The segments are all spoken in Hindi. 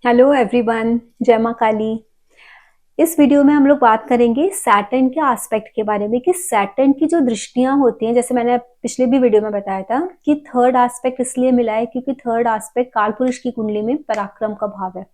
हेलो एवरीवन, जय माँ काली। इस वीडियो में हम लोग बात करेंगे सैटर्न के एस्पेक्ट के बारे में कि सैटर्न की जो दृष्टियां होती हैं, जैसे मैंने पिछले भी वीडियो में बताया था कि थर्ड एस्पेक्ट इसलिए मिला है क्योंकि थर्ड एस्पेक्ट कालपुरुष की कुंडली में पराक्रम का भाव है।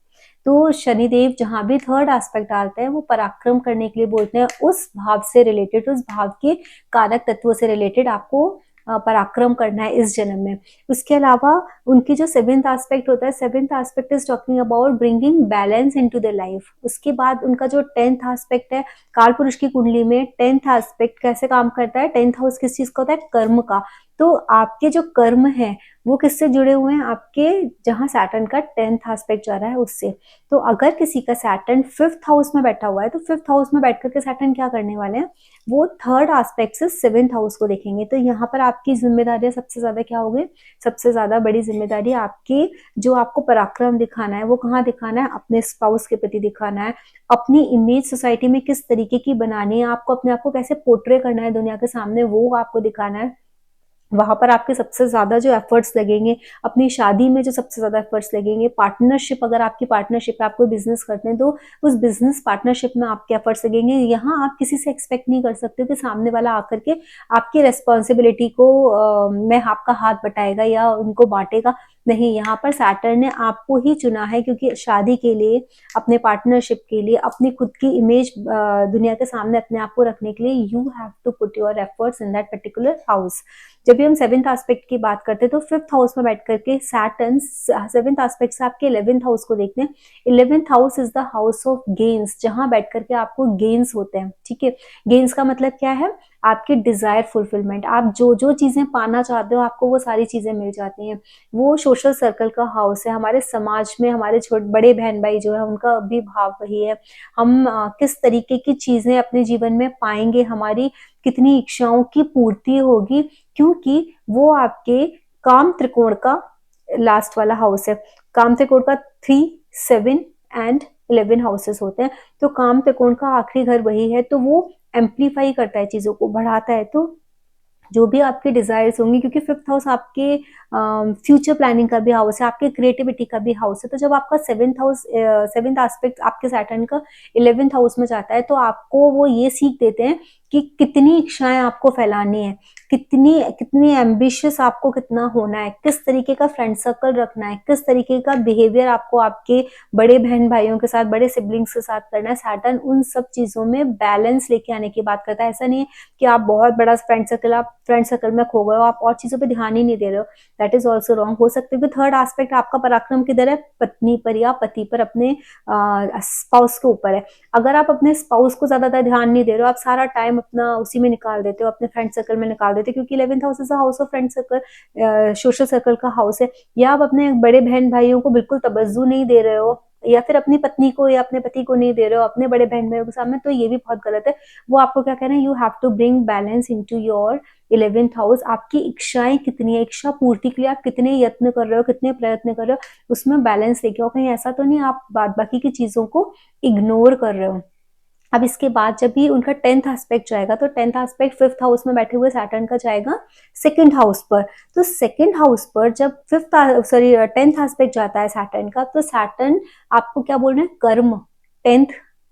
तो शनिदेव जहां भी थर्ड एस्पेक्ट डालते हैं वो पराक्रम करने के लिए बोलते हैं, उस भाव से रिलेटेड, उस भाव के कारक तत्वों से रिलेटेड आपको पराक्रम करना है इस जन्म में। उसके अलावा उनकी जो सेवेंथ एस्पेक्ट होता है, seventh aspect is talking about bringing balance into the life. उसके बाद उनका जो टेंथ एस्पेक्ट है, काल पुरुष की कुंडली में टेंथ एस्पेक्ट कैसे काम करता है, टेंथ हाउस किस चीज का होता है, कर्म का। तो आपके जो कर्म है वो किससे जुड़े हुए हैं, आपके जहां सैटर्न का टेंथ एस्पेक्ट जा रहा है उससे। तो अगर किसी का सैटर्न फिफ्थ हाउस में बैठा हुआ है तो फिफ्थ हाउस में बैठ करके सैटर्न क्या करने वाले हैं, वो थर्ड एस्पेक्ट से सेवेंथ हाउस को देखेंगे। तो यहाँ पर आपकी जिम्मेदारियां सबसे ज्यादा क्या होगी, सबसे ज्यादा बड़ी जिम्मेदारी आपकी, जो आपको पराक्रम दिखाना है वो कहाँ दिखाना है, अपने स्पाउस के प्रति दिखाना है। अपनी इमेज सोसाइटी में किस तरीके की बनानी है, आपको अपने आप को कैसे पोर्ट्रे करना है दुनिया के सामने, वो आपको दिखाना है। वहां पर आपके सबसे ज्यादा जो एफर्ट्स लगेंगे, अपनी शादी में जो सबसे ज्यादा एफर्ट्स लगेंगे, पार्टनरशिप, अगर आपकी पार्टनरशिप है, आप कोई बिजनेस करते हैं तो उस बिजनेस पार्टनरशिप में आपके एफर्ट्स लगेंगे। यहाँ आप किसी से एक्सपेक्ट नहीं कर सकते कि सामने वाला आकर के आपकी रेस्पॉन्सिबिलिटी को में आपका हाथ बटाएगा या उनको बांटेगा। नहीं, यहाँ पर सैटर्न ने आपको ही चुना है, क्योंकि शादी के लिए, अपने पार्टनरशिप के लिए, अपनी खुद की इमेज दुनिया के सामने अपने आप को रखने के लिए you have to put your efforts in that particular house. जब भी हम सेवेंथ एस्पेक्ट की बात करते हैं तो फिफ्थ हाउस में बैठ करके सैटर्न सेवेंथ एस्पेक्ट से आपके इलेवेंथ हाउस को देखते हैं। Eleventh house is the house of gains, जहां बैठ करके आपको गेन्स होते हैं। ठीक है, गेन्स का मतलब क्या है, आपकी डिजायर फुलफिलमेंट। आप जो जो चीजें पाना चाहते हो आपको वो सारी चीजें मिल जाती हैं। वो सोशल सर्कल का हाउस है। हमारे समाज में हमारे छोटे बड़े बहन भाई जो है उनका भी भाव वही है। हम किस तरीके की चीजें अपने जीवन में पाएंगे, हमारी कितनी इच्छाओं की पूर्ति होगी, क्योंकि वो आपके काम त्रिकोण का लास्ट वाला हाउस है। काम त्रिकोण का 3, 7 एंड 11 हाउसेस होते हैं। तो काम त्रिकोण का आखिरी घर वही है, तो वो एम्पलीफाई करता है, चीजों को बढ़ाता है। तो जो भी आपके डिजायर्स होंगे, क्योंकि फिफ्थ हाउस आपके फ्यूचर प्लानिंग का भी हाउस है, आपके क्रिएटिविटी का भी हाउस है। तो जब आपका सेवेंथ एस्पेक्ट आपके सैटर्न का इलेवेंथ हाउस में जाता है तो आपको वो ये सीख देते हैं कि कितनी इच्छाएं आपको फैलानी है, कितनी कितनी एम्बिशियस आपको कितना होना है, किस तरीके का फ्रेंड सर्कल रखना है, किस तरीके का बिहेवियर आपको आपके बड़े बहन भाइयों के साथ, बड़े सिबलिंग्स के साथ करना है। सैटर्न उन सब चीजों में बैलेंस लेके आने की बात करता है। ऐसा नहीं है कि आप बहुत बड़ा फ्रेंड सर्कल, आप फ्रेंड सर्कल में खो गए हो, आप और चीजों पे ध्यान ही नहीं दे रहे हो, दैट इज ऑल्सो रॉन्ग। हो सकता है कि थर्ड एस्पेक्ट आपका पराक्रम किधर है, पत्नी पर या पति पर, अपने स्पाउस के ऊपर है। अगर आप अपने स्पाउस को ज्यादातर ध्यान नहीं दे रहे हो, आप सारा टाइम अपना उसी में निकाल देते हो, अपने फ्रेंड सर्कल में निकाल देते हो, क्योंकि eleventh house is house of friend circle, social circle का हाउस है। या आप अपने बड़े बहन भाइयों को बिल्कुल तवज्जो नहीं दे रहे हो, या फिर अपनी पत्नी को या अपने पति को नहीं दे रहे हो अपने बड़े बहन भाइयों के सामने, तो ये भी बहुत गलत है। वो आपको क्या कहना है, you have to bring balance into your eleventh house. आपकी इच्छाएं कितनी है, इच्छा पूर्ति के लिए आप कितने यत्न कर रहे हो, कितने प्रयत्न कर रहे हो, उसमें बैलेंस लेके आओ। कहीं ऐसा तो नहीं आप बाद बाकी की चीजों को इग्नोर कर रहे हो। अब इसके बाद जब भी उनका टेंथ एस्पेक्ट जाएगा तो टेंथ एस्पेक्ट फिफ्थ हाउस में बैठे हुए सैटर्न का जाएगा सेकंड हाउस पर। तो सेकंड हाउस पर जब टेंथ एस्पेक्ट जाता है सैटर्न का, तो सैटर्न आपको क्या बोल रहे हैं, कर्म। टेंथ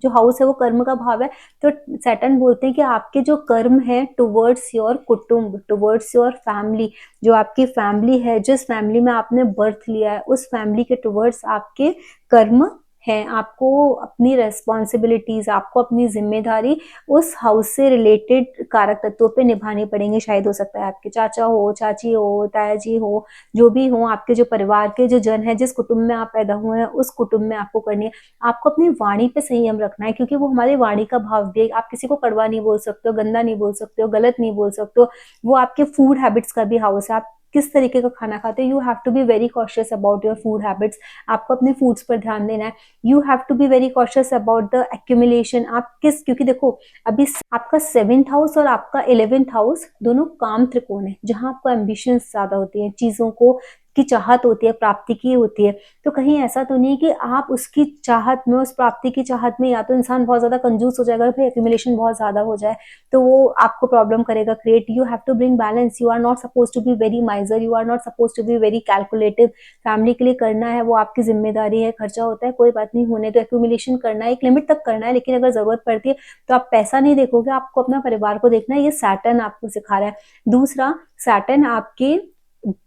जो हाउस है वो कर्म का भाव है। तो सैटर्न बोलते हैं कि आपके जो कर्म है टुवर्ड्स योर कुटुंब, टुवर्ड्स योर फैमिली, जो आपकी फैमिली है, जिस फैमिली में आपने बर्थ लिया है, उस फैमिली के टुवर्ड्स आपके कर्म है। आपको अपनी रेस्पॉन्सिबिलिटीज, आपको अपनी जिम्मेदारी उस हाउस से रिलेटेड कारक तत्वों पे निभानी पड़ेंगे। शायद हो सकता है आपके चाचा हो, चाची हो, ताया जी हो, जो भी हो, आपके जो परिवार के जो जन है, जिस कुटुंब में आप पैदा हुए हैं उस कुटुंब में आपको करनी है। आपको अपनी वाणी पे संयम रखना है, क्योंकि वो हमारी वाणी का भाव भी है। आप किसी को कड़वा नहीं बोल सकते हो, गंदा नहीं बोल सकते हो, गलत नहीं बोल सकते हो। वो आपके फूड हैबिट्स का भी हाउस है। आप किस तरीके का खाना खाते हो, you have to be very cautious about your food habits. आपको अपने फूड्स पर ध्यान देना है। You have to be very cautious about the accumulation. आप किस, क्योंकि देखो अभी आपका सेवेंथ हाउस और आपका इलेवेंथ हाउस दोनों काम त्रिकोण है, जहां आपको एम्बिशन ज्यादा होती है, चीजों को की चाहत होती है, प्राप्ति की होती है। तो कहीं ऐसा तो नहीं कि आप उसकी चाहत में, उस प्राप्ति की चाहत में या तो इंसान बहुत ज़्यादा कंजूस हो जाएगा, फिर एक्यूमुलेशन बहुत ज़्यादा हो जाए तो वो आपको प्रॉब्लम करेगा create. You have to bring balance, you are not suppose to be very miser, you are not suppose to be very calculative. Family के लिए करना है, वो आपकी जिम्मेदारी है, खर्चा होता है, कोई बात नहीं, होने तो एक्यूमुलेशन करना है, एक लिमिट तक करना है, लेकिन अगर जरूरत पड़ती है तो आप पैसा नहीं देखोगे, आपको अपना परिवार को देखना है। ये सैटर्न आपको सिखा रहा है। दूसरा, सैटर्न आपके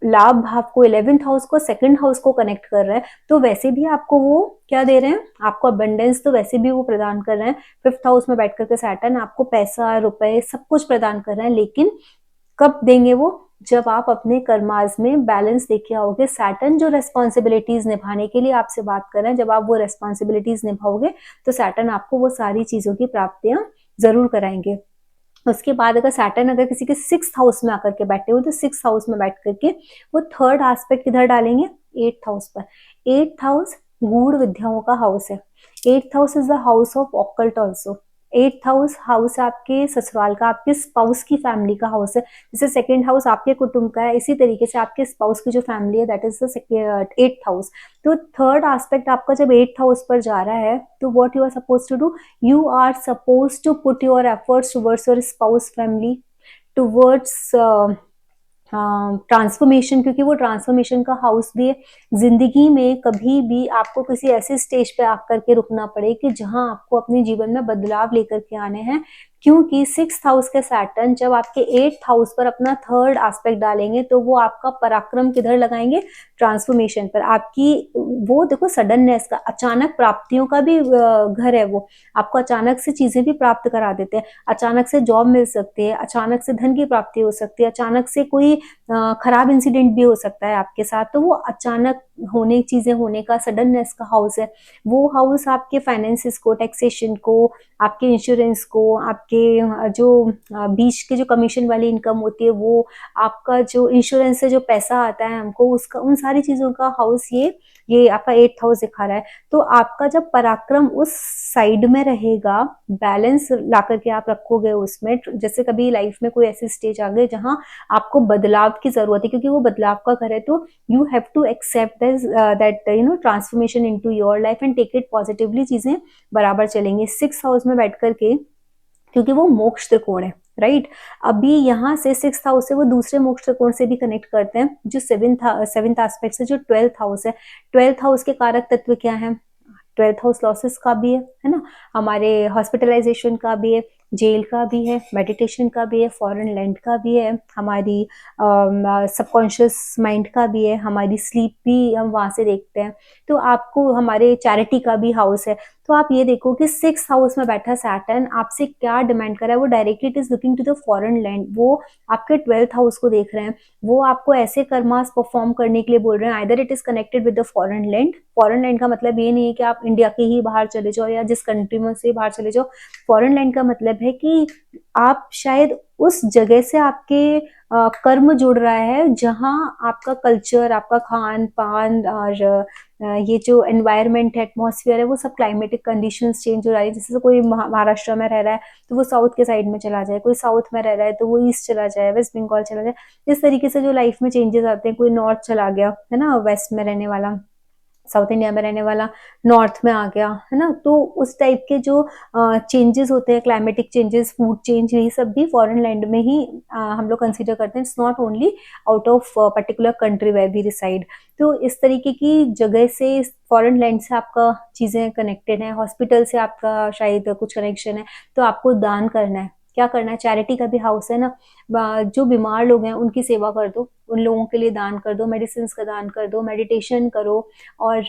लाभ भाव को, 11th हाउस को, सेकंड हाउस को कनेक्ट कर रहा है, तो वैसे भी आपको वो क्या दे रहे हैं, आपको अबंडेंस तो वैसे भी वो प्रदान कर रहे हैं। 5th हाउस में बैठ करके सैटर्न आपको पैसा, रुपए, सब कुछ प्रदान कर रहे हैं, लेकिन कब देंगे वो, जब आप अपने कर्माज में बैलेंस देखे आओगे। सैटर्न जो रेस्पॉन्सिबिलिटीज निभाने के लिए आपसे बात कर रहे हैं, जब आप वो रेस्पॉन्सिबिलिटीज निभाओगे तो सैटर्न आपको वो सारी चीजों की प्राप्तियां जरूर कराएंगे। उसके बाद अगर सैटर्न अगर किसी के 6th हाउस में आकर के बैठे हो तो 6th हाउस में बैठ करके वो थर्ड एस्पेक्ट किधर डालेंगे, 8th हाउस पर। 8th हाउस गूढ़ विद्याओं का हाउस है। 8th house is the house of occult also. 8th house house आपके ससुराल का, आपके स्पाउस की फैमिली का हाउस है। जैसे सेकंड हाउस आपके कुटुंब का है, इसी तरीके से आपके स्पाउस की जो फैमिली है that is the 8th house. तो थर्ड एस्पेक्ट आपका जब 8th हाउस पर जा रहा है तो what you are suppose to do, you are supposed to put your efforts towards your spouse family, towards transformation, क्योंकि वो ट्रांसफॉर्मेशन का हाउस भी है। जिंदगी में कभी भी आपको किसी ऐसे स्टेज पे आकर के रुकना पड़े कि जहां आपको अपने जीवन में बदलाव लेकर के आने हैं, क्योंकि 6th हाउस के सैटर्न जब आपके 8th हाउस पर अपना थर्ड एस्पेक्ट डालेंगे तो वो आपका पराक्रम किधर लगाएंगे, ट्रांसफॉर्मेशन पर। आपकी वो देखो सडननेस का, अचानक प्राप्तियों का भी घर है वो, आपको अचानक से चीजें भी प्राप्त करा देते हैं। अचानक से जॉब मिल सकती है, अचानक से धन की प्राप्ति हो सकती है, अचानक से कोई खराब इंसिडेंट भी हो सकता है आपके साथ। तो वो अचानक होने चीजें होने का सडननेस का हाउस है। वो हाउस आपके फाइनेंसिस को, टैक्सेशन को, आपके इंश्योरेंस को, आपके जो बीच के जो कमीशन वाली इनकम होती है वो, आपका जो इंश्योरेंस से जो पैसा आता है हमको, उसका, उन सारी चीजों का हाउस ये आपका 8th हाउस दिखा रहा है। तो आपका जब पराक्रम उस साइड में रहेगा, बैलेंस ला करके आप रखोगे उसमें, जैसे कभी लाइफ में कोई ऐसी स्टेज आ गई जहां आपको बदलाव की जरूरत है, क्योंकि वो बदलाव का घर है, तो you have to accept that transformation into your life and take it positively, चीजें बराबर चलेंगी। 6th हाउस में बैठ करके, क्योंकि वो मोक्ष त्रिकोण है, राइट। अभी यहाँ से 6th हाउस से वो दूसरे मोक्ष त्रिकोण से भी कनेक्ट करते हैं, जो 7th एस्पेक्ट से, जो 12th हाउस है। 12th हाउस के कारक तत्व क्या है, 12th हाउस लॉसेस का भी है ना, हमारे हॉस्पिटलाइजेशन का भी है, जेल का भी है, मेडिटेशन का भी है, फॉरेन लैंड का भी है, हमारी सबकॉन्शियस माइंड का भी है, हमारी स्लीप भी हम वहां से देखते हैं। तो आपको हमारे चैरिटी का भी हाउस है। तो आप ये देखो कि 6th हाउस में बैठा सैटर्न आपसे क्या डिमांड कर रहा है, वो directly it is looking to the foreign land, वो आपके 12th हाउस को देख रहे हैं, वो आपको ऐसे कर्मास परफॉर्म करने के लिए बोल रहे हैं। Either it is connected with the foreign land. Foreign land का मतलब ये नहीं है कि आप इंडिया के ही बाहर चले जाओ या जिस कंट्री में से बाहर चले जाओ। फॉरेन लैंड का मतलब है कि आप शायद उस जगह से आपके कर्म जुड़ रहा है जहां आपका कल्चर, आपका खान पान और ये जो एनवायरनमेंट है, एटमॉस्फेयर है, वो सब क्लाइमेटिक कंडीशंस चेंज हो रही है। जैसे कोई महाराष्ट्र में रह रहा है तो वो साउथ के साइड में चला जाए, कोई साउथ में रह रहा है तो वो ईस्ट चला जाए, वेस्ट बंगाल चला जाए। इस तरीके से जो लाइफ में चेंजेस आते हैं, कोई नॉर्थ चला गया है ना, वेस्ट में रहने वाला, साउथ इंडिया में रहने वाला नॉर्थ में आ गया, है ना। तो उस टाइप के जो चेंजेस होते हैं, क्लाइमेटिक चेंजेस, फूड चेंज, यही सब भी फॉरेन लैंड में ही हम लोग कंसीडर करते हैं। It's not only out of particular country where we reside. तो इस तरीके की जगह से, फॉरेन लैंड से आपका चीजें कनेक्टेड है, हॉस्पिटल से आपका शायद कुछ कनेक्शन है, तो आपको दान करना है। क्या करना है, चैरिटी का भी हाउस है ना, जो बीमार लोग हैं उनकी सेवा कर दो, उन लोगों के लिए दान कर दो, मेडिसिन का दान कर दो, मेडिटेशन करो। और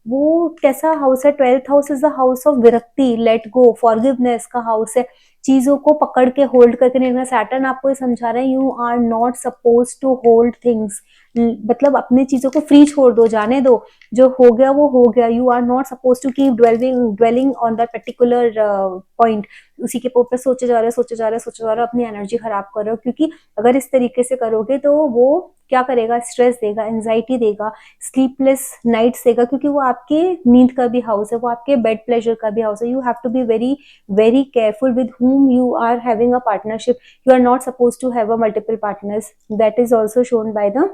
वो कैसा हाउस है, 12th house is the house of विरक्ति, लेट गो, फॉरगिवनेस का हाउस है। चीजों को पकड़ के होल्ड करके नहीं रखना। सैटर्न आपको ये समझा रहा है, you are not suppose to hold things, मतलब अपनी चीजों को फ्री छोड़ दो, जाने दो, जो हो गया वो हो गया। You are not suppose to keep dwelling on that particular point, उसी के ऊपर सोचे जा रहे, सोचे जा रहे, सोचे जा रहे, अपनी एनर्जी खराब कर रहे हो। क्योंकि अगर इस तरीके से करोगे तो वो क्या करेगा, स्ट्रेस देगा, एंजाइटी देगा, स्लीपलेस नाइट्स देगा, क्योंकि वो आपके नींद का भी हाउस है, वो आपके बेड प्लेजर का भी हाउस है। You have to be very very careful with whom you are having a partnership. You are not supposed to have a multiple partners. That is also shown by the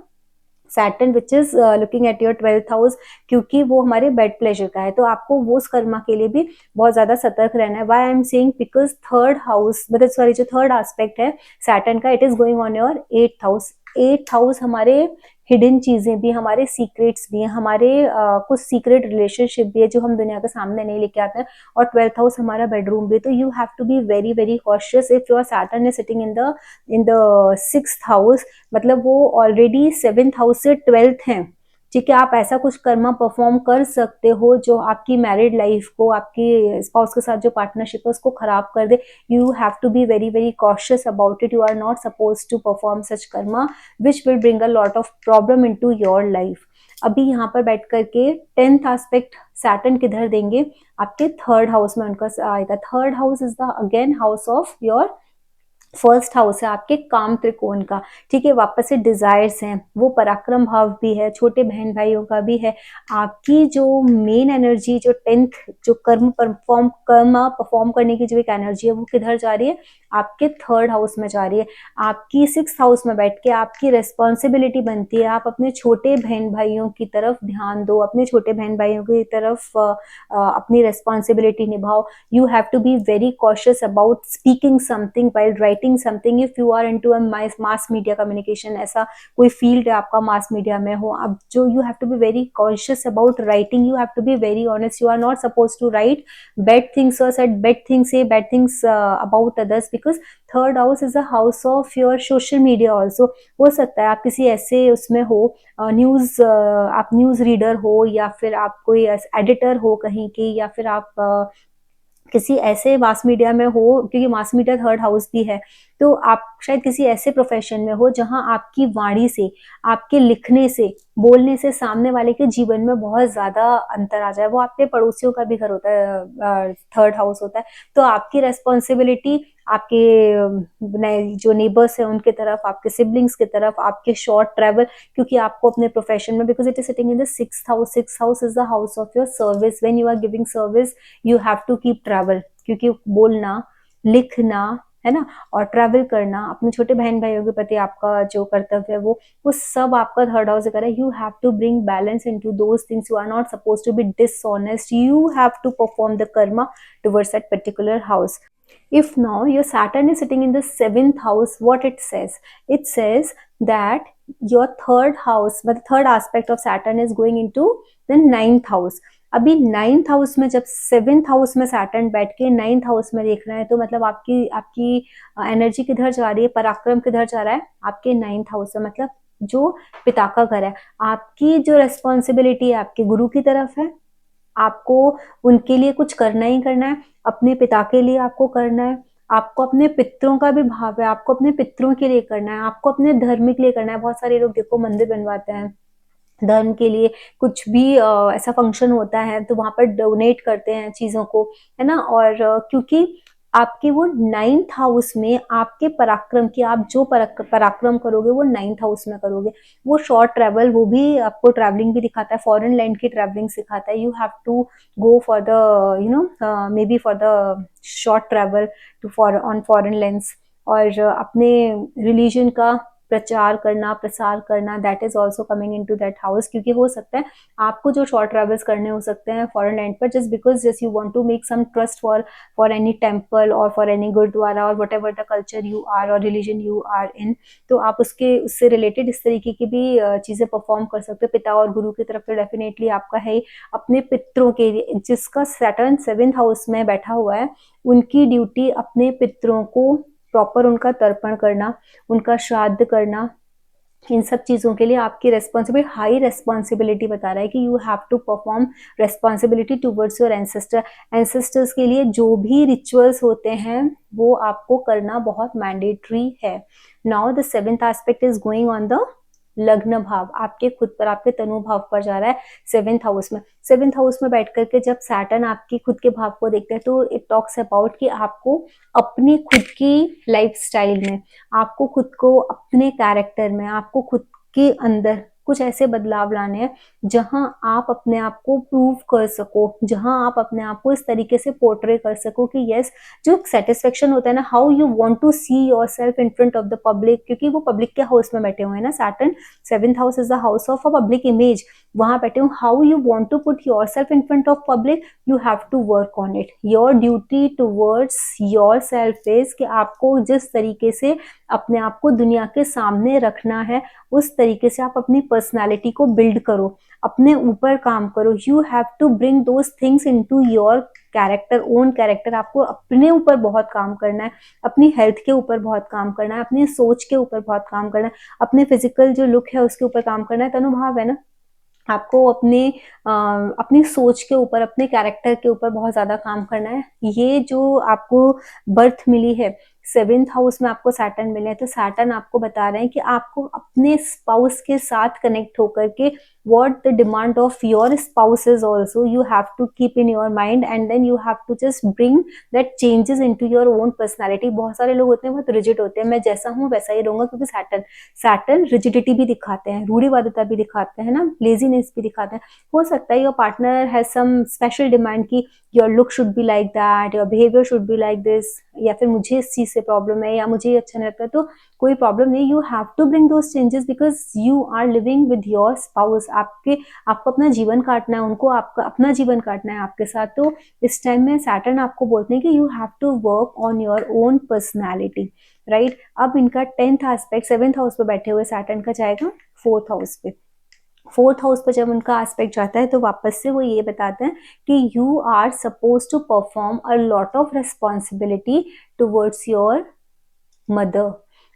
Saturn which is looking at your 12th house, क्योंकि वो हमारे बेड प्लेजर का है, तो आपको वो उस कर्मा के लिए भी बहुत ज्यादा सतर्क रहना है। Why I am saying because third house मतलब सॉरी जो थर्ड एस्पेक्ट है सैटर्न का, it is going on your 8th house. 8th house हमारे हिडन चीजें भी, हमारे सीक्रेट्स भी हैं, हमारे कुछ सीक्रेट रिलेशनशिप भी है जो हम दुनिया के सामने नहीं लेके आते हैं, और 12th हाउस हमारा बेडरूम भी। तो you have to be very very cautious if your Saturn is sitting in the 6th house, मतलब वो ऑलरेडी 7th हाउस से 12th है। ठीक है, आप ऐसा कुछ कर्मा परफॉर्म कर सकते हो जो आपकी मैरिड लाइफ को, आपकी स्पाउस के साथ जो पार्टनरशिप है उसको खराब कर दे। You have to be very very cautious about it. You are not suppose to perform such karma which will bring a lot of problem into your life. अभी यहाँ पर बैठ करके 10th एस्पेक्ट सैटर्न किधर देंगे, आपके थर्ड हाउस में उनका आएगा। Third house is the again house of your first house है आपके काम त्रिकोण का। ठीक है, वापस से डिजायर्स हैं, वो पराक्रम भाव भी है, छोटे बहन भाइयों का भी है। आपकी जो मेन एनर्जी जो 10th जो कर्म परफॉर्म करने की जो एक एनर्जी है वो किधर जा रही है, आपके थर्ड हाउस में जा रही है। आपकी 6th हाउस में बैठ के आपकी रेस्पॉन्सिबिलिटी बनती है, आप अपने छोटे बहन भाइयों की तरफ ध्यान दो, अपने छोटे बहन भाइयों की तरफ अपनी responsibility निभाओ। You have to be very cautious about speaking something while writing something if you are into a mass media communication। ऐसा कोई फील्ड है आपका मास मीडिया में हो, अब जो you have to be very cautious about writing, you have to be very honest, you are not supposed to write bad things or said bad things, say bad things about others, because third house is a house of your social media also। हो सकता है आप किसी ऐसे उसमें हो, न्यूज आप न्यूज रीडर हो, या फिर आप कोई एडिटर हो कहीं की, या फिर आप किसी ऐसे मास मीडिया में हो, क्योंकि मास मीडिया थर्ड हाउस भी है, तो आप शायद किसी ऐसे प्रोफेशन में हो जहां आपकी वाणी से, आपके लिखने से, बोलने से सामने वाले के जीवन में बहुत ज्यादा अंतर आ जाए। वो आपके पड़ोसियों का भी घर होता है, थर्ड हाउस होता है, तो आपकी रेस्पॉन्सिबिलिटी आपके जो नेबर्स है उनके तरफ, आपके सिबलिंग्स की तरफ, आपके शॉर्ट ट्रेवल, क्योंकि आपको अपने प्रोफेशन में, because it is sitting in the 6th house. 6th house is the house of your service. When you are giving service you have to keep travel, क्योंकि बोलना, लिखना, है ना, और ट्रैवल करना, अपने छोटे बहन भाइयों के प्रति आपका जो कर्तव्य है वो सब आपका थर्ड हाउस से करे। You have to bring balance into those things. You are not suppose to be dishonest. You have to perform the karma towards that particular house. If now your Saturn is sitting in the 7th house, what it says? It says that your third house, but the third aspect of Saturn is going into the 9th house। अभी 9th हाउस में जब 7th हाउस में सैटर्न बैठ के 9th हाउस में देख रहा है, तो मतलब आपकी आपकी एनर्जी किधर जा रही है, पराक्रम किधर जा रहा है, आपके 9th हाउस में, मतलब जो पिता का घर है। आपकी जो रेस्पॉन्सिबिलिटी है आपके गुरु की तरफ है, आपको उनके लिए कुछ करना ही करना है, अपने पिता के लिए आपको करना है, आपको अपने पितरों का भी भाव है, आपको अपने पितरों के लिए करना है, आपको अपने धर्म के लिए करना है। बहुत सारे लोग देखो मंदिर बनवाते हैं धर्म के लिए, कुछ भी ऐसा फंक्शन होता है तो वहां पर डोनेट करते हैं चीजों को, है ना। और क्योंकि आपके वो 9th हाउस में आपके पराक्रम की, आप जो पराक्रम करोगे वो 9th हाउस में करोगे। वो शॉर्ट ट्रेवल, वो भी आपको ट्रैवलिंग भी दिखाता है, फॉरेन लैंड की ट्रैवलिंग सिखाता है। You have to go for the maybe for the short travel to for on foreign lands, और अपने रिलीजन का प्रचार करना, प्रसार करना, that is also coming in to that house. क्योंकि हो सकता है आपको जो शॉर्ट ट्रेवल्स करने हो सकते हैं फॉरेन लैंड पर, just because just you want to make some trust for any temple और फॉर एनी गुरुद्वारा और whatever the culture you are और रिलीजन यू आर इन, तो आप उससे रिलेटेड इस तरीके की भी चीजें परफॉर्म कर सकते हो। पिता और गुरु की तरफ तो डेफिनेटली आपका है। अपने पितरों के लिए, जिसका सैटर्न 7th हाउस में बैठा हुआ है, उनकी ड्यूटी अपने पितरों को प्रॉपर उनका तर्पण करना, उनका श्राद्ध करना, इन सब चीजों के लिए आपकी रेस्पॉन्सिबिलिटी, हाई रेस्पॉन्सिबिलिटी बता रहा है कि you have to perform responsibility towards your ancestors के लिए जो भी रिचुअल्स होते हैं वो आपको करना बहुत मैंडेटरी है। Now the 7th aspect is going on the लग्न भाव, आपके खुद पर, आपके तनु भाव पर जा रहा है 7th हाउस में। 7th हाउस में बैठ करके जब सैटर्न आपकी खुद के भाव को देखते हैं तो इट टॉक्स अबाउट कि आपको अपनी खुद की लाइफ स्टाइल में, आपको खुद को अपने कैरेक्टर में, आपको खुद के अंदर कुछ ऐसे बदलाव लाने हैं जहां आप अपने आप को प्रूव कर सको, जहां आप अपने आप को इस तरीके से पोर्ट्रे कर सको कि यस, जो सेटिस्फेक्शन होता है ना, how you want to see yourself in front of the public, क्योंकि वो पब्लिक के हाउस में बैठे हुए हैं ना, Saturn 7th house is the house of a public image, वहां बैठे हूँ, how you want to put yourself in front of public, you have to work on it. Your duty towards yourself is कि आपको जिस तरीके से अपने आप को दुनिया के सामने रखना है, उस तरीके से आप अपनी पर्सनालिटी को बिल्ड करो, अपने ऊपर काम करो। You have to bring those things into your character, own character. आपको अपने ऊपर बहुत काम करना है, अपनी हेल्थ के ऊपर बहुत काम करना है, अपनी सोच के ऊपर बहुत काम करना है, अपने फिजिकल जो लुक है उसके ऊपर काम करना है। तनुभाव है ना, आपको अपनी सोच के ऊपर, अपने कैरेक्टर के ऊपर बहुत ज्यादा काम करना है। ये जो आपको बर्थ मिली है, 7th हाउस में आपको सैटर्न मिले हैं, तो सैटर्न आपको बता रहे हैं कि आपको अपने स्पाउस के साथ कनेक्ट होकर के what the demand of your spouse is also you have to keep in your mind, and then you have to just bring that changes into your own personality। बहुत सारे लोग होते हैं बहुत रिजिड होते हैं, मैं जैसा हूँ वैसा ही रहूंगा, क्योंकि सैटर्न रिजिडिटी भी दिखाते हैं, रूढ़िवादिता भी दिखाते हैं ना, लेजीनेस भी दिखाते हैं। हो सकता है your partner has some special demand की your look should be like that, your behaviour should be like this, या फिर मुझे इस चीज से प्रॉब्लम है, या मुझे ये अच्छा नहीं लगता है, तो कोई प्रॉब्लम नहीं। You have to bring those changes because you are living with your spouse. आपको अपना जीवन काटना है, उनको आपका अपना जीवन काटना है आपके साथ। तो इस टाइम में सैटर्न आपको बोलते हैं कि you have to work on your own personality, right. अब इनका 10th एस्पेक्ट 7th हाउस पे बैठे हुए सैटर्न का जाएगा 4th हाउस पे। 4th हाउस पर जब उनका एस्पेक्ट जाता है तो वापस से वो ये बताते हैं कि you are suppose to perform a lot of responsibility towards your mother.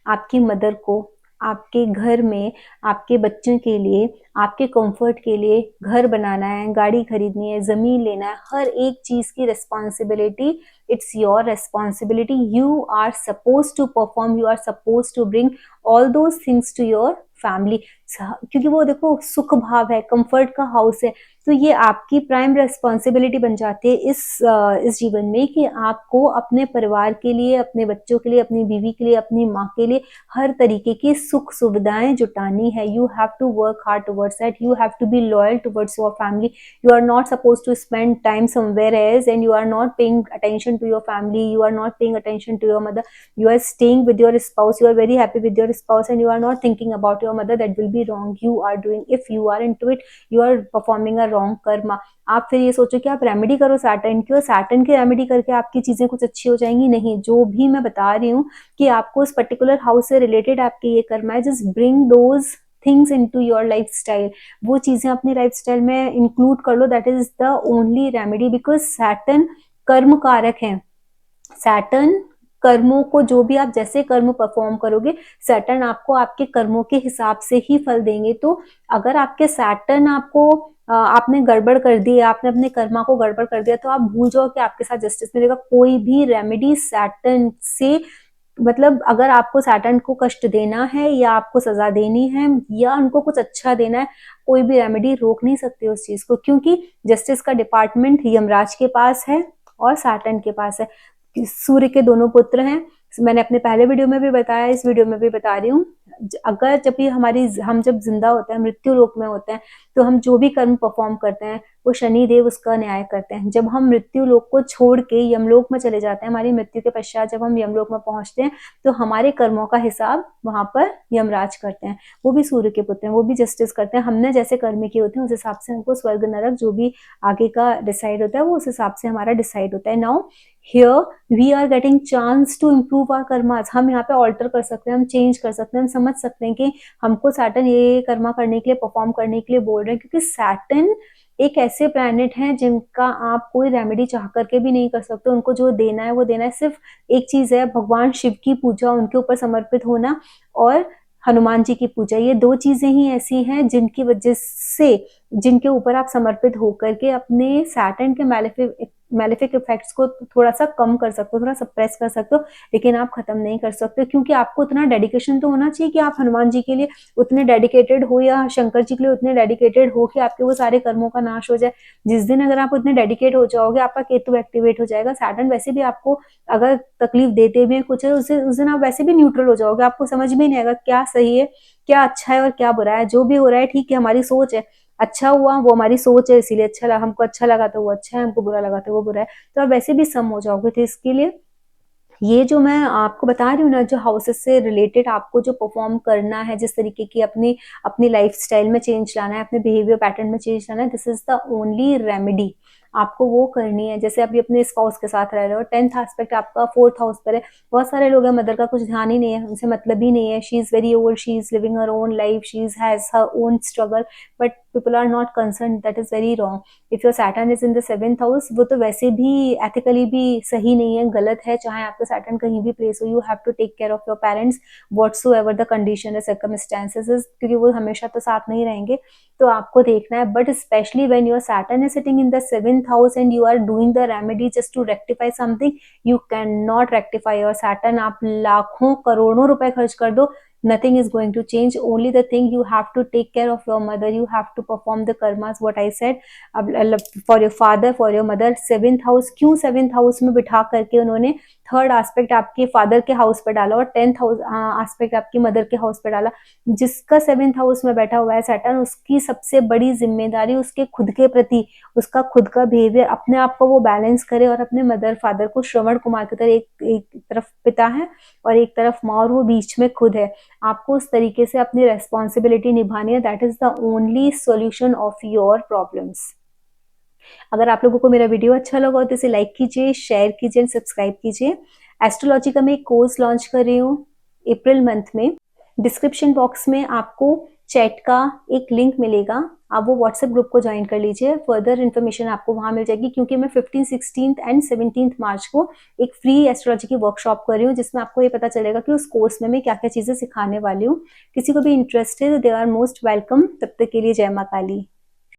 आपकी मदर को, आपके घर में, आपके बच्चों के लिए, आपके कंफर्ट के लिए घर बनाना है, गाड़ी खरीदनी है, जमीन लेना है, हर एक चीज की responsibility, it's your responsibility. You are suppose to perform, you are suppose to bring all those things to your family, क्योंकि वो देखो सुख भाव है, कंफर्ट का हाउस है, तो ये आपकी प्राइम रिस्पॉन्सिबिलिटी बन जाती है इस जीवन में कि आपको अपने परिवार के लिए, अपने बच्चों के लिए, अपनी बीवी के लिए, अपनी माँ के लिए हर तरीके की सुख सुविधाएं जुटानी है। You have to work hard towards that, you have to be loyal towards your family. You are not suppose to spend time somewhere else and you are not paying attention to your family, you are not paying attention to your mother, you are staying with your spouse, you are very happy with your spouse and you are not thinking about your mother, that will be wrong। you are doing, if you are into it, you are performing a wrong karma। आप फिर ये सोचो कि आप रेमेडी करो सैटर्न की, और सैटर्न की रेमेडी करके आपकी चीजें कुछ अच्छी हो जाएंगी, नहीं। जो भी मैं बता रही हूँ कि आपको उस पर्टिकुलर हाउस से रिलेटेड आपके ये कर्मा है, just bring those things into your lifestyle, वो चीजें अपनी लाइफस्टाइल में इंक्लूड कर लो, that is the only remedy. Because Saturn कर्म कारक है, सैटर्न कर्मों को, जो भी आप जैसे कर्म परफॉर्म करोगे, सैटर्न आपको आपके कर्मों के हिसाब से ही फल देंगे। तो अगर आपके सैटर्न आपको आपने गड़बड़ कर दी, आपने अपने कर्मा को गड़बड़ कर दिया, तो आप भूल जाओ कि आपके साथ जस्टिस मिलेगा। कोई भी रेमेडी सैटर्न से, मतलब अगर आपको सैटर्न को कष्ट देना है या आपको सजा देनी है या उनको कुछ अच्छा देना है, कोई भी रेमेडी रोक नहीं सकती उस चीज को, क्योंकि जस्टिस का डिपार्टमेंट यमराज के पास है और सैटर्न के पास है। सूर्य के दोनों पुत्र हैं, मैंने अपने पहले वीडियो में भी बताया, इस वीडियो में भी बता रही हूँ। अगर जब भी हम जब जिंदा होते हैं, मृत्यु लोक में होते हैं, तो हम जो भी कर्म परफॉर्म करते हैं वो शनि देव उसका न्याय करते हैं। जब हम मृत्यु लोक को छोड़ के यमलोक में चले जाते हैं, हमारी मृत्यु के पश्चात जब हम यमलोक में पहुंचते हैं, तो हमारे कर्मों का हिसाब वहां पर यमराज करते हैं। वो भी सूर्य के पुत्र हैं, वो भी जस्टिस करते हैं। हमने जैसे कर्म किए होते हैं उस हिसाब से हमको स्वर्ग नरक जो भी आगे का डिसाइड होता है, वो उस हिसाब से हमारा डिसाइड होता है। Now here we are getting chance to improve our karmas. हम यहाँ पे ऑल्टर कर सकते हैं, हम चेंज कर सकते हैं, हम समझ सकते हैं कि हमको सैटर्न ये कर्मा करने के लिए, परफॉर्म करने के लिए बोल रहे हैं, क्योंकि सैटर्न एक ऐसे प्लैनेट हैं जिनका आप कोई रेमेडी चाह करके भी नहीं कर सकते। उनको जो देना है वो देना है। सिर्फ एक चीज है, भगवान शिव की पूजा, उनके ऊपर समर्पित होना, और हनुमान जी की पूजा। ये दो चीजें ही ऐसी हैं जिनकी वजह से, जिनके ऊपर आप समर्पित होकर के अपने सैटर्न के मैलेफिक इफेक्ट्स को थोड़ा सा कम कर सकते हो, थोड़ा सप्रेस कर सकते हो, लेकिन आप खत्म नहीं कर सकते, क्योंकि आपको उतना डेडिकेशन तो होना चाहिए कि आप हनुमान जी के लिए उतने डेडिकेटेड हो या शंकर जी के लिए उतने डेडिकेटेड हो कि आपके वो सारे कर्मों का नाश हो जाए। जिस दिन अगर आप उतने डेडिकेट हो जाओगे, आपका केतु एक्टिवेट हो जाएगा, सैटर्न वैसे भी आपको अगर तकलीफ देते भी कुछ है, उस दिन आप वैसे भी न्यूट्रल हो जाओगे, आपको समझ में नहीं आएगा क्या सही है, क्या अच्छा है और क्या बुरा है। जो भी हो रहा है ठीक है, हमारी सोच है, अच्छा हुआ वो हमारी सोच है, इसीलिए अच्छा लगा, हमको अच्छा लगा तो वो अच्छा है, हमको बुरा लगा तो वो बुरा है, तो आप वैसे भी सम हो जाओगे। तो इसके लिए ये जो मैं आपको बता रही हूँ ना, जो हाउसेस से रिलेटेड आपको जो परफॉर्म करना है, जिस तरीके की अपनी अपनी लाइफस्टाइल में चेंज लाना है, अपने बिहेवियर पैटर्न में चेंज लाना है, this is the only remedy, आपको वो करनी है। जैसे अभी अपने स्पाउस के साथ रह रहे हो, 10th एस्पेक्ट आपका 4th हाउस पर है, बहुत सारे लोग हैं मदर का कुछ ध्यान ही नहीं है, उनसे मतलब ही नहीं है, she is very old, she is living her own life, she is has her own struggle, but people are not concern, that is very wrong. If your Saturn is in the 7th house, वो तो वैसे भी एथिकली भी सही नहीं है, गलत है, चाहे आपका सैटर्न कहीं भी प्लेस हो, you have to take care of your parents whatsoever the condition है, सर्कमस्टेंसेस, क्योंकि वो हमेशा तो साथ नहीं रहेंगे, तो आपको देखना है। But specially when your Saturn is sitting in the 7th house and you are doing the remedy just to rectify something, you can not rectify your Saturn. आप लाखों करोड़ों रुपए खर्च कर दो, nothing is going to change. Only the thing, you have to take care of your mother, you have to perform the karmas, what I said, for your father, for your mother। 7th house क्यों 7th हाउस में बिठा करके उन्होंने 3rd एस्पेक्ट आपके फादर के हाउस पर डाला और 10th हाउस एस्पेक्ट आपकी मदर के हाउस पर डाला। जिसका 7th हाउस में बैठा हुआ है सैटर्न, उसकी सबसे बड़ी जिम्मेदारी उसके खुद के प्रति, उसका खुद का बिहेवियर, अपने आप को वो बैलेंस करे और अपने मदर फादर को श्रवण कुमार की तरह, एक तरफ पिता है और एक तरफ माँ, और वो बीच में खुद है, आपको उस तरीके से अपनी रेस्पॉन्सिबिलिटी निभानी है। That is the only solution of your problems. अगर आप लोगों को मेरा वीडियो अच्छा लगा हो तो इसे लाइक कीजिए, शेयर कीजिए, सब्सक्राइब कीजिए। एस्ट्रोलॉजी का मैं एक कोर्स लॉन्च कर रही हूँ अप्रैल मंथ में। डिस्क्रिप्शन बॉक्स में आपको चैट का एक लिंक मिलेगा, आप वो व्हाट्सएप ग्रुप को ज्वाइन कर लीजिए, फर्दर इन्फॉर्मेशन आपको वहां मिल जाएगी, क्योंकि मैं 15, 16 एंड 17 मार्च को एक फ्री एस्ट्रोलॉजी की वर्कशॉप कर रही हूँ, जिसमें आपको ये पता चलेगा कि उस कोर्स में मैं क्या क्या चीजें सिखाने वाली हूँ। किसी को भी इंटरेस्ट है तो दे आर मोस्ट वेलकम। तब तक के लिए जय मां काली।